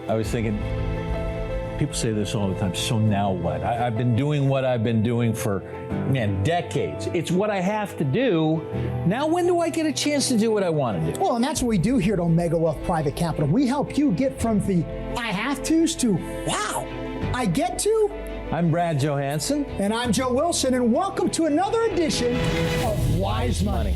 I was thinking, people say this all the time, so now what? I've been doing what I've been doing for, decades. It's what I have to do. Now, when do I get a chance to do what I want to do? Well, and that's what we do here at Omega Wealth Private Capital. We help you get from the I have to's to, wow, I get to. I'm Brad Johansson. And I'm Joe Wilson, and welcome to another edition of Wise Money.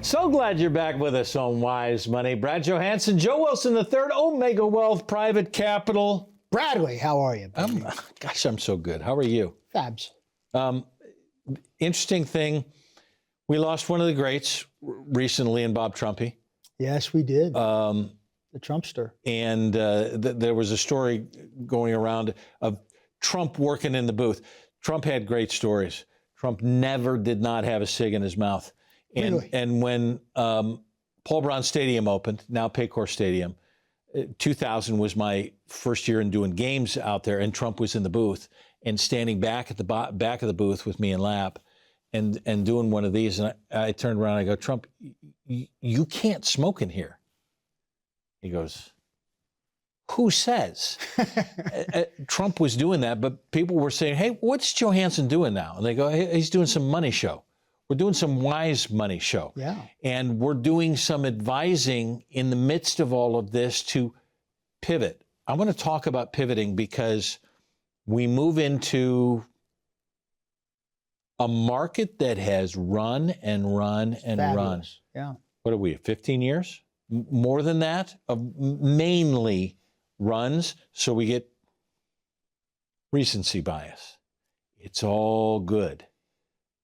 So glad you're back with us on Wise Money. Brad Johansson, Joe Wilson III, Omega Wealth Private Capital. Bradley, how are you? Gosh, I'm so good. How are you? Fabs. Interesting thing, we lost one of the greats recently in Bob Trumpy. Yes, we did. The Trumpster. And there was a story going around of Trump working in the booth. Trump had great stories. Trump did not have a cig in his mouth. And Really? and when Paul Brown Stadium opened, now Paycor Stadium, 2000 was my first year in doing games out there, and Trump was in the booth and standing back at the back of the booth with me and Lap, and doing one of these, and I turned around and I go, Trump, you can't smoke in here. He goes, who says? Trump was doing that, but people were saying, hey, what's Johansson doing now? And they go, hey, he's doing some money show. We're doing some Wise Money show. Yeah. And we're doing some advising in the midst of all of this to pivot. I want to talk about pivoting because we move into a market that has run and run and Fabulous. run. Yeah. What are we, 15 years? More than that, of mainly runs. So we get recency bias. It's all good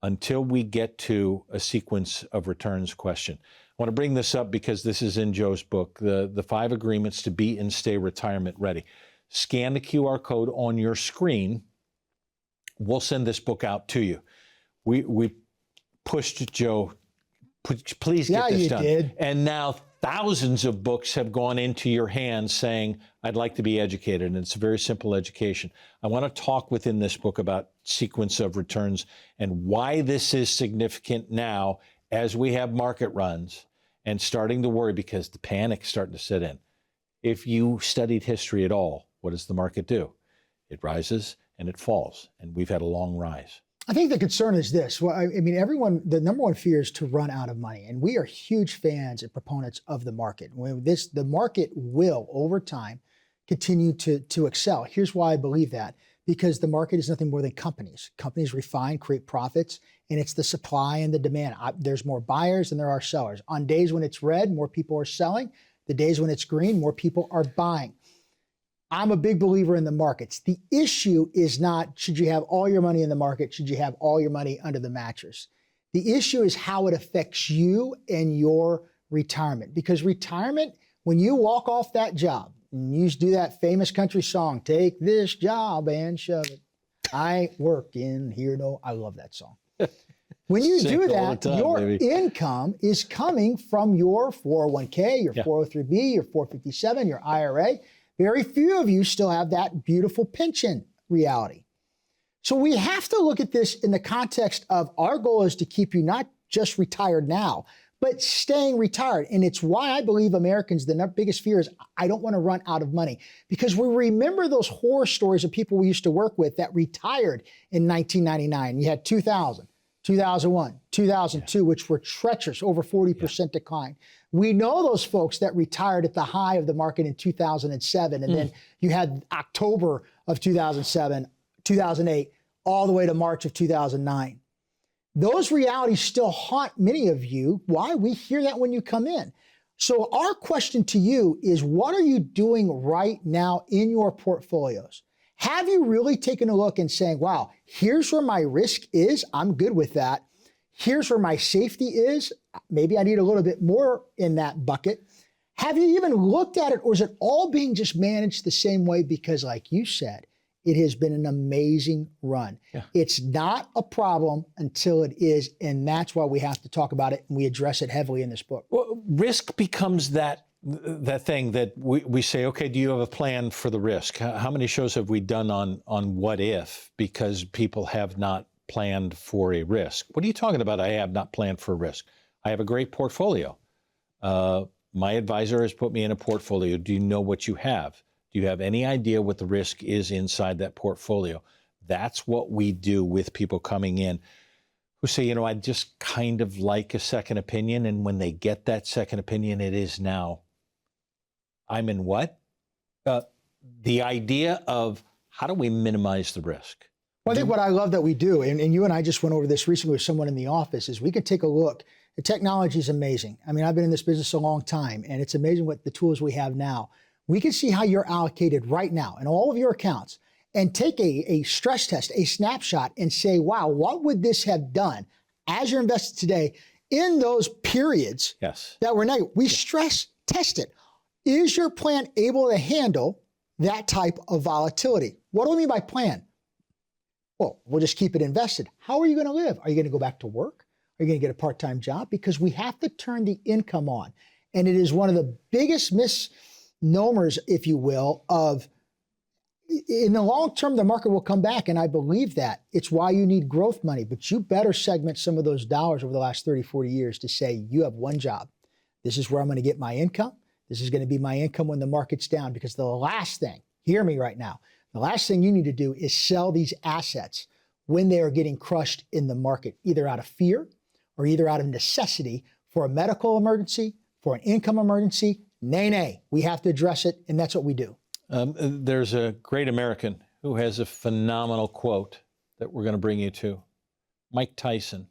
until we get to a sequence of returns question. I want to bring this up because this is in Joe's book, the 5 agreements to be and stay retirement ready. Scan the QR code on your screen. We'll send this book out to you. We pushed Joe, please get this done. Did. And now thousands of books have gone into your hands saying, I'd like to be educated. And it's a very simple education. I want to talk within this book about sequence of returns and why this is significant now as we have market runs and starting to worry because the panic's starting to set in. If you studied history at all, what does the market do? It rises and it falls. And we've had a long rise. I think the concern is this. Well, I mean, the number one fear is to run out of money. And we are huge fans and proponents of the market. The market will, over time, continue to excel. Here's why I believe that. Because the market is nothing more than companies. Companies refine, create profits, and it's the supply and the demand. There's more buyers than there are sellers. On days when it's red, more people are selling. The days when it's green, more people are buying. I'm a big believer in the markets. The issue is not, should you have all your money in the market? Should you have all your money under the mattress? The issue is how it affects you and your retirement. Because retirement, when you walk off that job, and you do that famous country song, take this job and shove it. I work in here, no, I love that song. When you do that, your income is coming from your 401k, your 403b, your 457, your IRA. Very few of you still have that beautiful pension reality. So we have to look at this in the context of our goal is to keep you not just retired now, but staying retired. And it's why I believe Americans, the biggest fear is I don't want to run out of money. Because we remember those horror stories of people we used to work with that retired in 1999. You had 2000, 2001, 2002, which were treacherous, over 40% decline. We know those folks that retired at the high of the market in 2007, and then you had October of 2007, 2008, all the way to March of 2009. Those realities still haunt many of you. Why? We hear that when you come in. So our question to you is, what are you doing right now in your portfolios? Have you really taken a look and saying, wow, here's where my risk is. I'm good with that. Here's where my safety is. Maybe I need a little bit more in that bucket. Have you even looked at it, or is it all being just managed the same way? Because like you said, It has been an amazing run. Yeah. It's not a problem until it is, and that's why we have to talk about it, and we address it heavily in this book. Well, risk becomes that thing that we say, okay, do you have a plan for the risk? How many shows have we done on what if, because people have not planned for a risk? What are you talking about? I have not planned for a risk. I have a great portfolio. My advisor has put me in a portfolio. Do you know what you have? Do you have any idea what the risk is inside that portfolio? That's what we do with people coming in who say, I just kind of like a second opinion. And when they get that second opinion, it is now, I'm in what? The idea of how do we minimize the risk? Well, I think what I love that we do, and you and I just went over this recently with someone in the office, is we can take a look. The technology is amazing. I mean, I've been in this business a long time, and it's amazing what the tools we have now. We can see how you're allocated right now in all of your accounts and take a stress test, a snapshot, and say, wow, what would this have done as you're invested today in those periods that were negative? We stress test it. Is your plan able to handle that type of volatility? What do I mean by plan? Well, we'll just keep it invested. How are you going to live? Are you going to go back to work? Are you going to get a part-time job? Because we have to turn the income on. And it is one of the biggest misnomers, if you will, of in the long term, the market will come back. And I believe that. It's why you need growth money. But you better segment some of those dollars over the last 30, 40 years to say, you have one job. This is where I'm going to get my income. This is going to be my income when the market's down. Because the last thing, hear me right now, the last thing you need to do is sell these assets when they are getting crushed in the market, either out of fear or either out of necessity for a medical emergency, for an income emergency. Nay, we have to address it, and that's what we do. There's a great American who has a phenomenal quote that we're going to bring you to. Mike Tyson.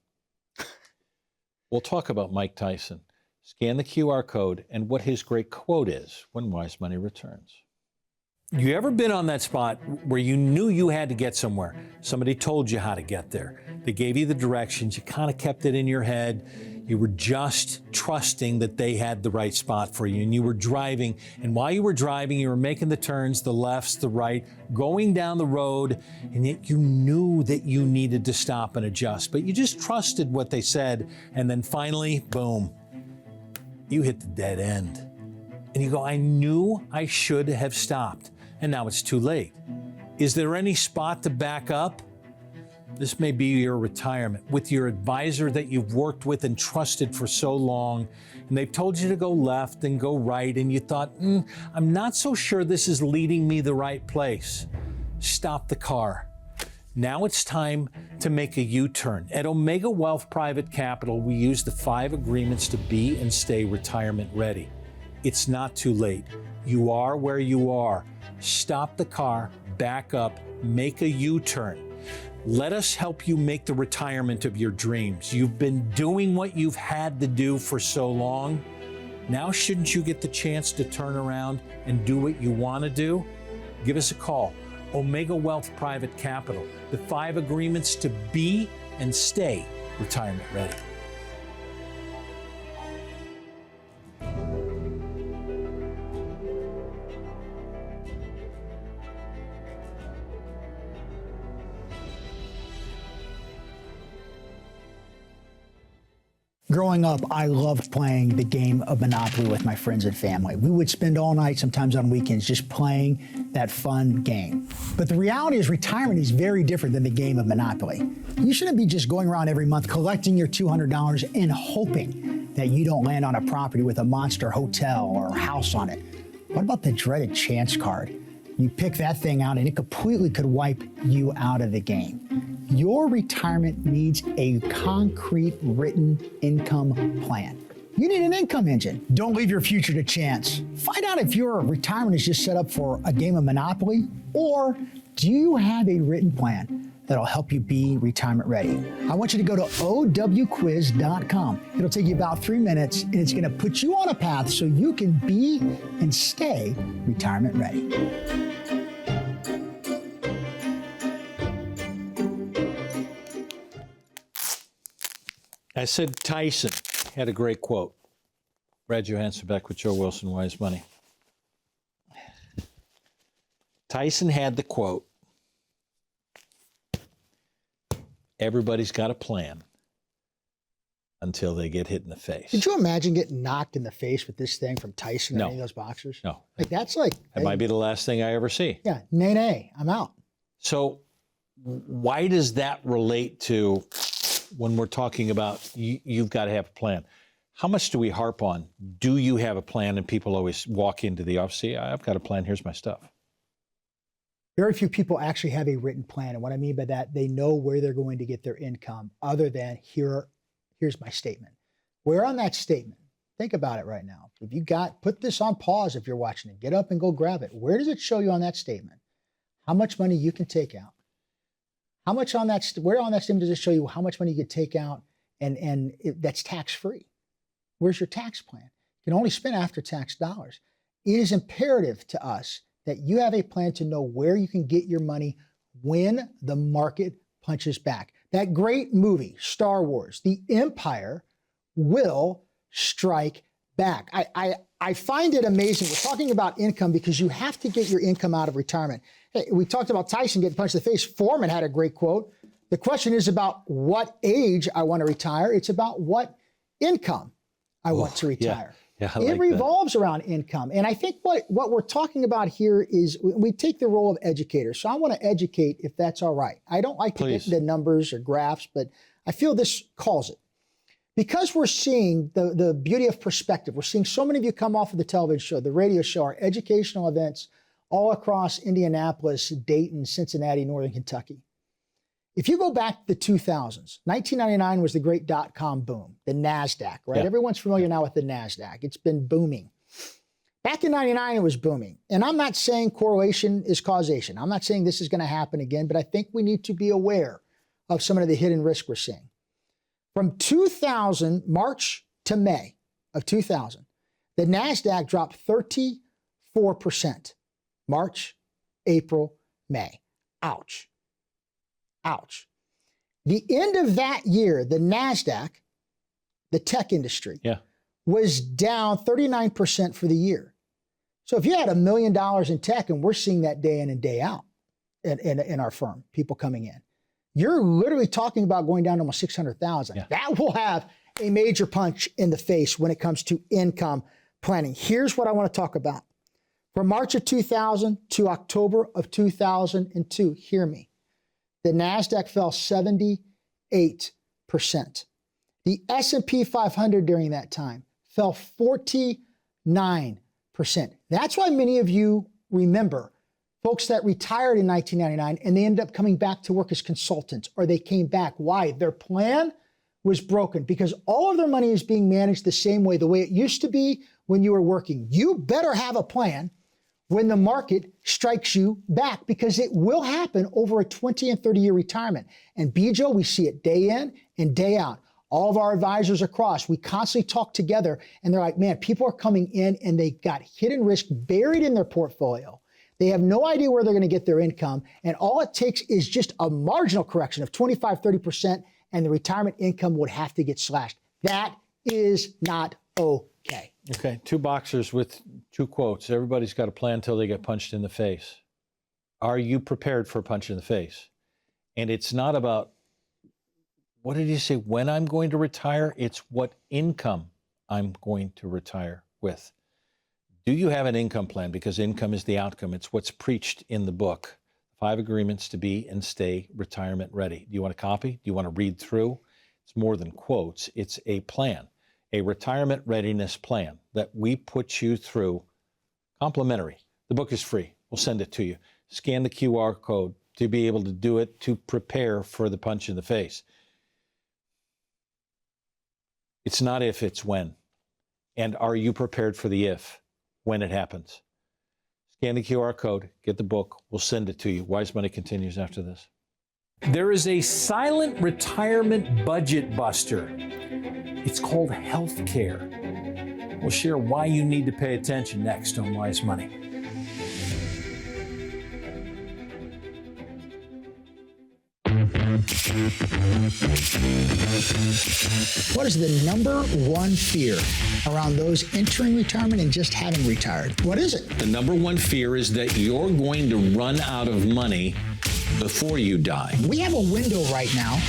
We'll talk about Mike Tyson. Scan the QR code and what his great quote is when Wise Money returns. You ever been on that spot where you knew you had to get somewhere? Somebody told you how to get there. They gave you the directions. You kind of kept it in your head. You were just trusting that they had the right spot for you. And you were driving. And while you were driving, you were making the turns, the lefts, the right, going down the road. And yet you knew that you needed to stop and adjust. But you just trusted what they said. And then finally, boom, you hit the dead end. And you go, I knew I should have stopped. And now it's too late. Is there any spot to back up? This may be your retirement with your advisor that you've worked with and trusted for so long, and they've told you to go left and go right, and you thought, I'm not so sure this is leading me the right place. Stop the car. Now it's time to make a U-turn. At Omega Wealth Private Capital, we use the 5 agreements to be and stay retirement ready. It's not too late. You are where you are. Stop the car, back up, make a U-turn. Let us help you make the retirement of your dreams. You've been doing what you've had to do for so long. Now shouldn't you get the chance to turn around and do what you want to do? Give us a call. Omega Wealth Private Capital. The 5 agreements to be and stay retirement ready. Growing up, I loved playing the game of Monopoly with my friends and family. We would spend all night, sometimes on weekends, just playing that fun game. But the reality is retirement is very different than the game of Monopoly. You shouldn't be just going around every month collecting your $200 and hoping that you don't land on a property with a monster hotel or house on it. What about the dreaded chance card? You pick that thing out and it completely could wipe you out of the game. Your retirement needs a concrete written income plan. You need an income engine. Don't leave your future to chance. Find out if your retirement is just set up for a game of Monopoly, or do you have a written plan that'll help you be retirement ready? I want you to go to owquiz.com. It'll take you about 3 minutes, and it's going to put you on a path so you can be and stay retirement ready. I said Tyson had a great quote. Brad Johansson back with Joe Wilson, Wise Money. Tyson had the quote, everybody's got a plan until they get hit in the face. Could you imagine getting knocked in the face with this thing from Tyson or No. any of those boxers? No. Like that's like, That might be the last thing I ever see. yeah, nay, I'm out. So why does that relate to when we're talking about you've got to have a plan? How much do we harp on, do you have a plan? And people always walk into the office, see, I've got a plan, here's my stuff. Very few people actually have a written plan. And what I mean by that, they know where they're going to get their income other than here's my statement. Where on that statement, think about it right now. If you put this on pause if you're watching it, get up and go grab it. Where does it show you on that statement how much money you can take out? How much on that, where on that statement does it show you how much money you can take out and that's tax-free? Where's your tax plan? You can only spend after-tax dollars. It is imperative to us that you have a plan to know where you can get your money when the market punches back. That great movie, Star Wars, the Empire will strike back. I find it amazing. We're talking about income because you have to get your income out of retirement. Hey, we talked about Tyson getting punched in the face. Foreman had a great quote. The question is about what age I want to retire. It's about what income I want to retire. Yeah, I it like revolves around income. And I think what we're talking about here is we take the role of educators. So I want to educate if that's all right. I don't like to get into numbers or graphs, but I feel this calls it. Because we're seeing the beauty of perspective, we're seeing so many of you come off of the television show, the radio show, our educational events all across Indianapolis, Dayton, Cincinnati, Northern Kentucky. If you go back to the 2000s, 1999 was the great dot-com boom, the NASDAQ, right? Yeah. Everyone's familiar now with the NASDAQ. It's been booming. Back in 99, it was booming. And I'm not saying correlation is causation. I'm not saying this is going to happen again, but I think we need to be aware of some of the hidden risk we're seeing. From 2000, March to May of 2000, the NASDAQ dropped 34%. March, April, May. Ouch. Ouch. The end of that year, the NASDAQ, the tech industry, was down 39% for the year. So if you had $1 million in tech, and we're seeing that day in and day out in our firm, people coming in, you're literally talking about going down to almost 600,000. Yeah. That will have a major punch in the face when it comes to income planning. Here's what I want to talk about. From March of 2000 to October of 2002, hear me. The NASDAQ fell 78%. The S&P 500 during that time fell 49%. That's why many of you remember folks that retired in 1999 and they ended up coming back to work as consultants, or they came back. Why? Their plan was broken because all of their money is being managed the same way, the way it used to be when you were working. You better have a plan when the market strikes you back, because it will happen over a 20 and 30-year retirement. And Bijo, we see it day in and day out. All of our advisors across, we constantly talk together, and they're like, man, people are coming in and they got hidden risk buried in their portfolio. They have no idea where they're going to get their income. And all it takes is just a marginal correction of 25, 30%, and the retirement income would have to get slashed. That is not okay. Okay, two boxers with two quotes. Everybody's got a plan until they get punched in the face. Are you prepared for a punch in the face? And it's not about, what did you say, when I'm going to retire? It's what income I'm going to retire with. Do you have an income plan? Because income is the outcome. It's what's preached in the book. 5 agreements to be and stay retirement ready. Do you want a copy? Do you want to read through? It's more than quotes. It's a plan. A retirement readiness plan that we put you through, complimentary. The book is free. We'll send it to you. Scan the QR code to be able to do it, to prepare for the punch in the face. It's not if, it's when. And are you prepared for the if, when it happens? Scan the QR code, get the book, we'll send it to you. Wise Money continues after this. There is a silent retirement budget buster. It's called healthcare. We'll share why you need to pay attention next on Wise Money. What is the number one fear around those entering retirement and just having retired? What is it? The number one fear is that you're going to run out of money before you die. We have a window right now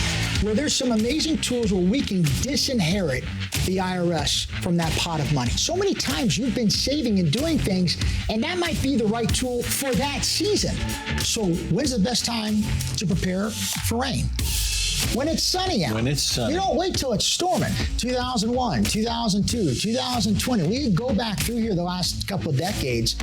where there's some amazing tools where we can disinherit the IRS from that pot of money. So many times you've been saving and doing things, and that might be the right tool for that season. So when's the best time to prepare for rain? When it's sunny out. When it's sunny. You don't wait till it's storming. 2001, 2002, 2020. We can go back through here the last couple of decades.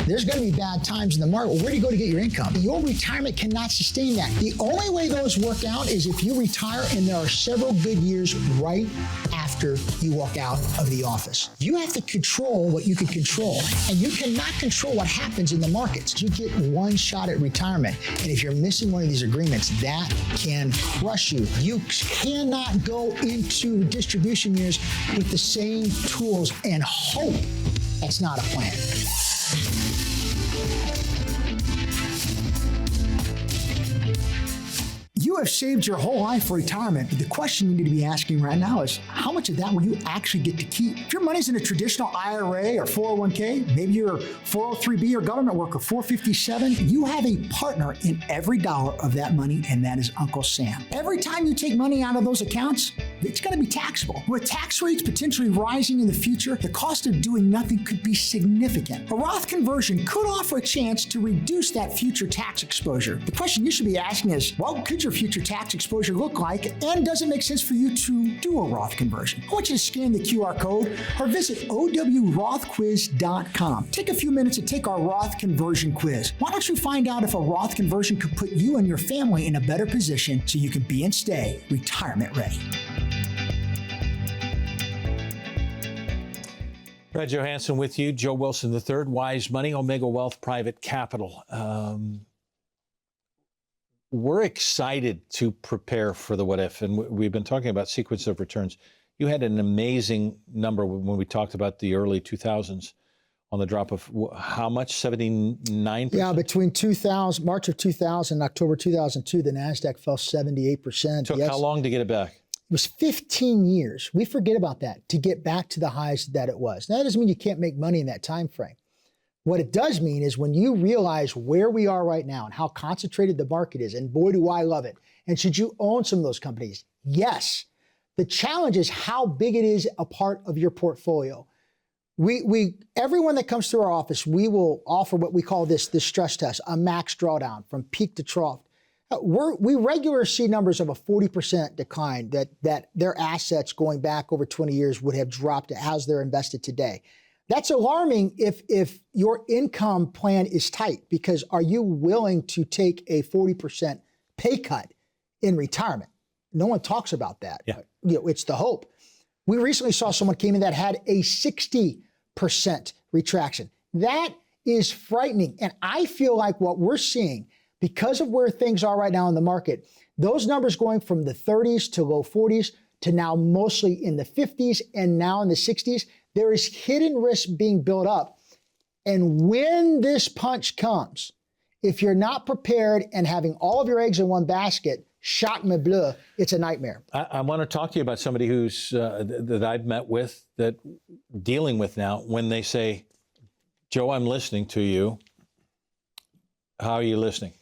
There's going to be bad times in the market. Well, where do you go to get your income? Your retirement cannot sustain that. The only way those work out is if you retire and there are several good years right after you walk out of the office. You have to control what you can control, and you cannot control what happens in the markets. You get one shot at retirement, and if you're missing one of these agreements, that can crush you. You cannot go into distribution years with the same tools and hope. That's not a plan. You have saved your whole life for retirement, but the question you need to be asking right now is, how much of that will you actually get to keep? If your money's in a traditional IRA or 401k, maybe you're 403b or government worker, 457, you have a partner in every dollar of that money, and that is Uncle Sam. Every time you take money out of those accounts, it's going to be taxable. With tax rates potentially rising in the future, the cost of doing nothing could be significant. A Roth conversion could offer a chance to reduce that future tax exposure. The question you should be asking is, what could your future tax exposure look like, and does it make sense for you to do a Roth conversion? I want you to scan the QR code or visit owrothquiz.com. Take a few minutes to take our Roth conversion quiz. Why don't you find out if a Roth conversion could put you and your family in a better position so you can be and stay retirement ready. Brad Johansson with you. Joe Wilson III, Wise Money, Omega Wealth Private Capital. We're excited to prepare for the what if, and we've been talking about sequence of returns. You had an amazing number when we talked about the early 2000s on the drop of how much? 79%? Yeah, between March of 2000 and October 2002, the NASDAQ fell 78%. Took how long to get it back? It was 15 years. We forget about that, to get back to the highs that it was. Now, that doesn't mean you can't make money in that time frame. What it does mean is when you realize where we are right now and how concentrated the market is, and boy, do I love it. And should you own some of those companies? Yes. The challenge is how big it is a part of your portfolio. Everyone that comes through our office, we will offer what we call this stress test, a max drawdown from peak to trough. We regularly see numbers of a 40% decline that their assets going back over 20 years would have dropped as they're invested today. That's alarming if your income plan is tight, because are you willing to take a 40% pay cut in retirement? No one talks about that. Yeah. It's the hope. We recently saw someone came in that had a 60% retraction. That is frightening. And I feel like what we're seeing, because of where things are right now in the market, those numbers going from the 30s to low 40s to now mostly in the 50s and now in the 60s, there is hidden risk being built up. And when this punch comes, if you're not prepared and having all of your eggs in one basket, choc me bleu, it's a nightmare. I want to talk to you about somebody who's that I've met with, that dealing with now, when they say, Joe, I'm listening to you. How are you listening?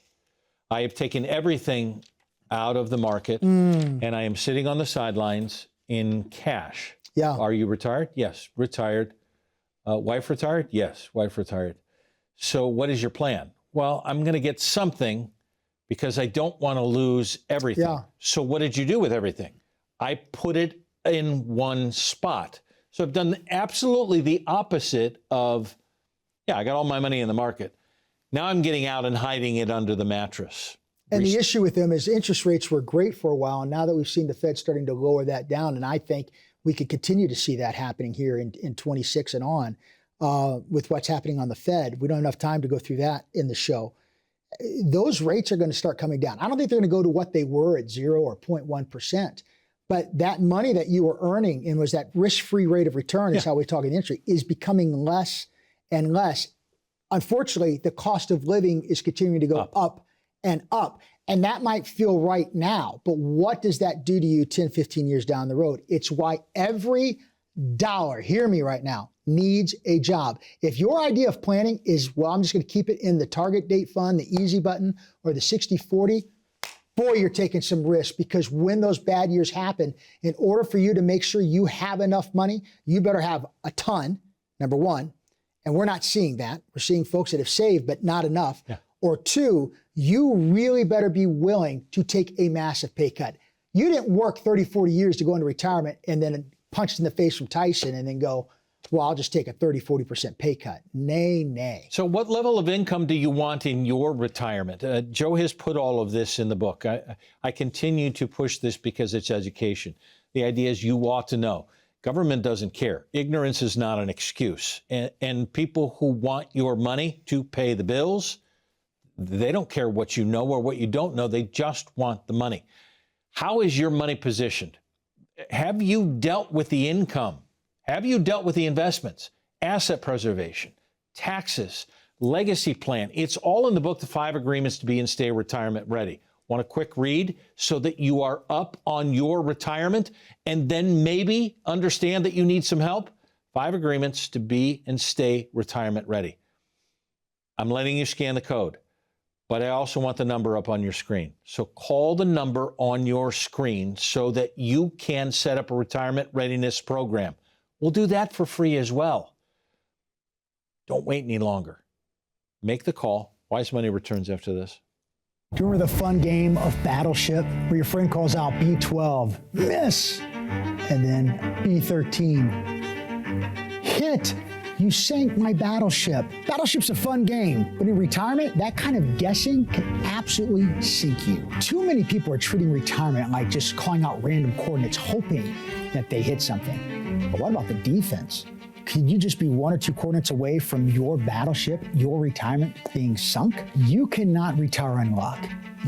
I have taken everything out of the market and I am sitting on the sidelines in cash. Yeah. Are you retired? Yes, retired. Wife retired? Yes, wife retired. So what is your plan? Well, I'm going to get something because I don't want to lose everything. Yeah. So what did you do with everything? I put it in one spot. So I've done absolutely the opposite of, I got all my money in the market. Now I'm getting out and hiding it under the mattress. And the issue with them is interest rates were great for a while. And now that we've seen the Fed starting to lower that down, and I think we could continue to see that happening here in 26 and on with what's happening on the Fed. We don't have enough time to go through that in the show. Those rates are going to start coming down. I don't think they're going to go to what they were at 0 or 0.1%. But that money that you were earning and was that risk-free rate of return, is how we talk in the industry, is becoming less and less. Unfortunately, the cost of living is continuing to go up and up. And that might feel right now, but what does that do to you 10, 15 years down the road? It's why every dollar, hear me right now, needs a job. If your idea of planning is, well, I'm just going to keep it in the target date fund, the easy button, or the 60-40, boy, you're taking some risk, because when those bad years happen, in order for you to make sure you have enough money, you better have a ton, number one. And we're not seeing that. We're seeing folks that have saved, but not enough. Yeah. Or two, you really better be willing to take a massive pay cut. You didn't work 30, 40 years to go into retirement and then punched in the face from Tyson and then go, well, I'll just take a 30, 40% pay cut. Nay, nay. So what level of income do you want in your retirement? Joe has put all of this in the book. I continue to push this because it's education. The idea is you ought to know. Government doesn't care. Ignorance is not an excuse. And people who want your money to pay the bills, they don't care what you know or what you don't know. They just want the money. How is your money positioned? Have you dealt with the income? Have you dealt with the investments, asset preservation, taxes, legacy plan? It's all in the book, The 5 Agreements to Be and Stay Retirement Ready. Want a quick read so that you are up on your retirement and then maybe understand that you need some help? 5 Agreements to Be and Stay Retirement Ready. I'm letting you scan the code, but I also want the number up on your screen. So call the number on your screen so that you can set up a retirement readiness program. We'll do that for free as well. Don't wait any longer. Make the call. Wise Money returns after this. Do you remember the fun game of Battleship where your friend calls out B12, miss, and then B13, hit, you sank my battleship. Battleship's a fun game, but in retirement, that kind of guessing can absolutely sink you. Too many people are treating retirement like just calling out random coordinates, hoping that they hit something. But what about the defense? Could you just be 1 or 2 coordinates away from your battleship, your retirement being sunk? You cannot retire on luck.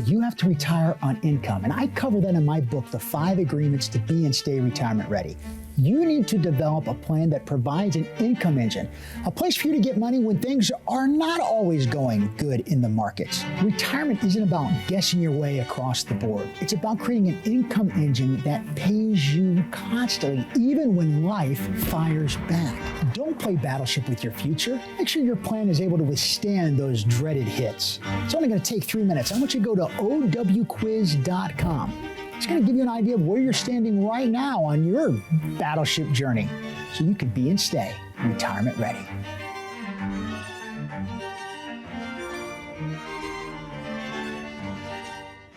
You have to retire on income. And I cover that in my book, The 5 Agreements to Be and Stay Retirement Ready. You need to develop a plan that provides an income engine, a place for you to get money when things are not always going good in the markets. Retirement isn't about guessing your way across the board. It's about creating an income engine that pays you constantly, even when life fires back. Don't play Battleship with your future. Make sure your plan is able to withstand those dreaded hits. It's only going to take 3 minutes. I want you to go to owquiz.com. It's going to give you an idea of where you're standing right now on your battleship journey, so you can be and stay retirement ready.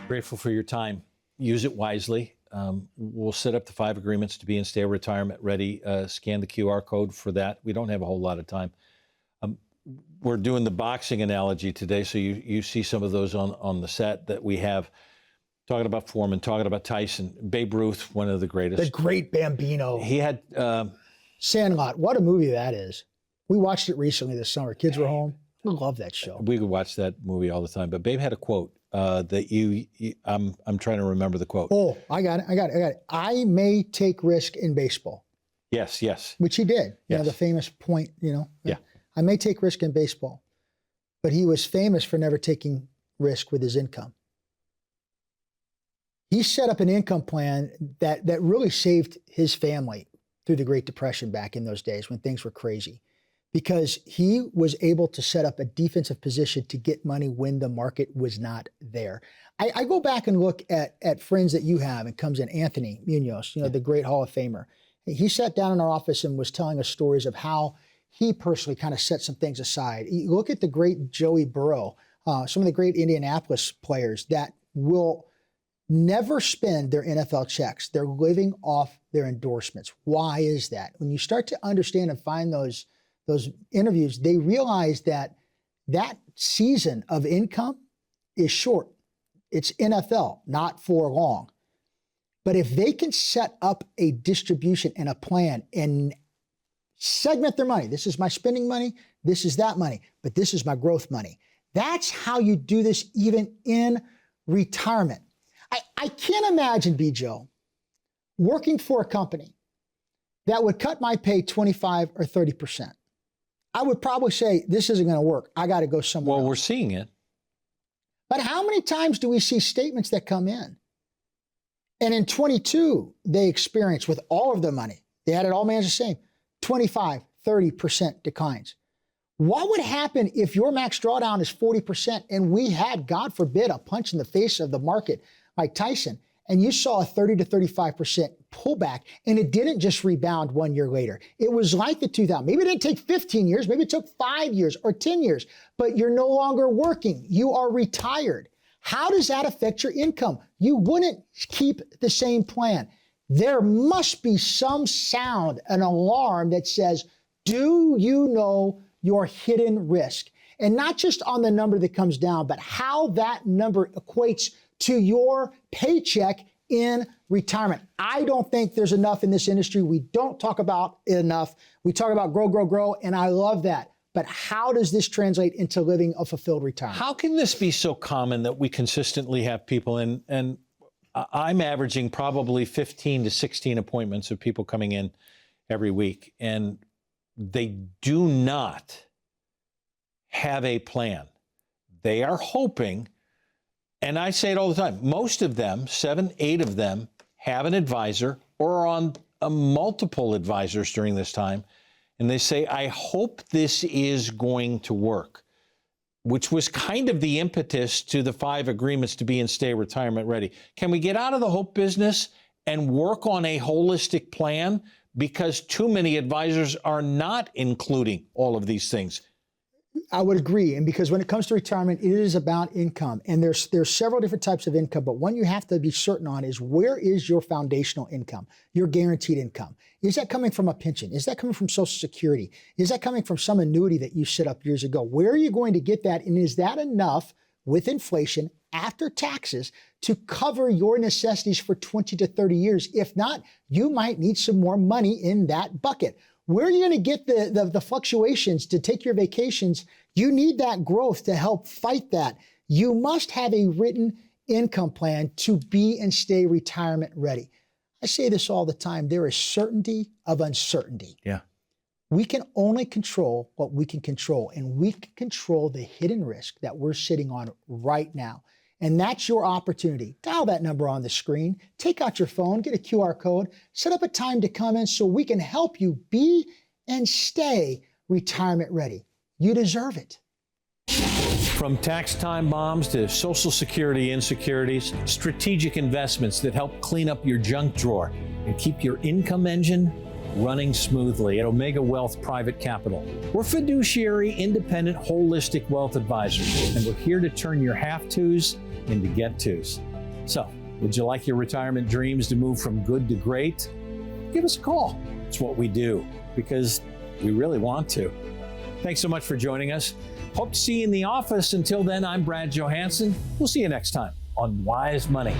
Grateful for your time. Use it wisely. We'll set up the 5 Agreements to Be and Stay Retirement Ready. Scan the QR code for that. We don't have a whole lot of time. We're doing the boxing analogy today, so you see some of those on the set that we have. Talking about Foreman, talking about Tyson, Babe Ruth, one of the greatest. The great Bambino. He had Sandlot. What a movie that is. We watched it recently this summer. Kids were home. I love that show. We could watch that movie all the time. But Babe had a quote that I'm trying to remember the quote. Oh, I got it. I may take risk in baseball. Yes. Which he did. Yes. You know, the famous point, Yeah. I may take risk in baseball. But he was famous for never taking risk with his income. He set up an income plan that really saved his family through the Great Depression back in those days when things were crazy, because he was able to set up a defensive position to get money when the market was not there. I go back and look at friends that you have, and comes in Anthony Munoz, the great Hall of Famer. He sat down in our office and was telling us stories of how he personally kind of set some things aside. You look at the great Joey Burrow, some of the great Indianapolis players that will never spend their NFL checks. They're living off their endorsements. Why is that? When you start to understand and find those interviews, they realize that season of income is short. It's NFL, not for long. But if they can set up a distribution and a plan and segment their money, this is my spending money, this is that money, but this is my growth money. That's how you do this even in retirement. I can't imagine, B. Joe, working for a company that would cut my pay 25 or 30%. I would probably say, this isn't going to work. I got to go somewhere else. We're seeing it. But how many times do we see statements that come in? And in 22, they experienced with all of their money, they had it all managed the same, 25, 30% declines. What would happen if your max drawdown is 40% and we had, God forbid, a punch in the face of the market like Tyson, and you saw a 30 to 35% pullback, and it didn't just rebound 1 year later? It was like the 2000. Maybe it didn't take 15 years, maybe it took 5 years or 10 years, but you're no longer working. You are retired. How does that affect your income? You wouldn't keep the same plan. There must be some sound, an alarm that says, do you know your hidden risk? And not just on the number that comes down, but how that number equates to your paycheck in retirement. I don't think there's enough in this industry. We don't talk about it enough. We talk about grow, grow, grow, and I love that. But how does this translate into living a fulfilled retirement? How can this be so common that we consistently have people in, and I'm averaging probably 15 to 16 appointments of people coming in every week, and they do not have a plan. They are hoping, and I say it all the time, most of them, 7, 8 of them, have an advisor or are on multiple advisors during this time. And they say, I hope this is going to work, which was kind of the impetus to the 5 agreements to be and stay retirement ready. Can we get out of the hope business and work on a holistic plan? Because too many advisors are not including all of these things. I would agree. And because when it comes to retirement, it is about income. And there's several different types of income, but one you have to be certain on is, where is your foundational income, your guaranteed income? Is that coming from a pension? Is that coming from Social Security? Is that coming from some annuity that you set up years ago? Where are you going to get that? And is that enough with inflation after taxes to cover your necessities for 20 to 30 years? If not, you might need some more money in that bucket. Where are you going to get the fluctuations to take your vacations? You need that growth to help fight that. You must have a written income plan to be and stay retirement ready. I say this all the time. There is certainty of uncertainty. Yeah. We can only control what we can control, and we can control the hidden risk that we're sitting on right now. And that's your opportunity. Dial that number on the screen, take out your phone, get a QR code, set up a time to come in so we can help you be and stay retirement ready. You deserve it. From tax time bombs to Social Security insecurities, strategic investments that help clean up your junk drawer and keep your income engine running smoothly at Omega Wealth Private Capital. We're fiduciary, independent, holistic wealth advisors, and we're here to turn your have-tos into get-tos. So, would you like your retirement dreams to move from good to great? Give us a call. It's what we do, because we really want to. Thanks so much for joining us. Hope to see you in the office. Until then, I'm Brad Johansson. We'll see you next time on Wise Money.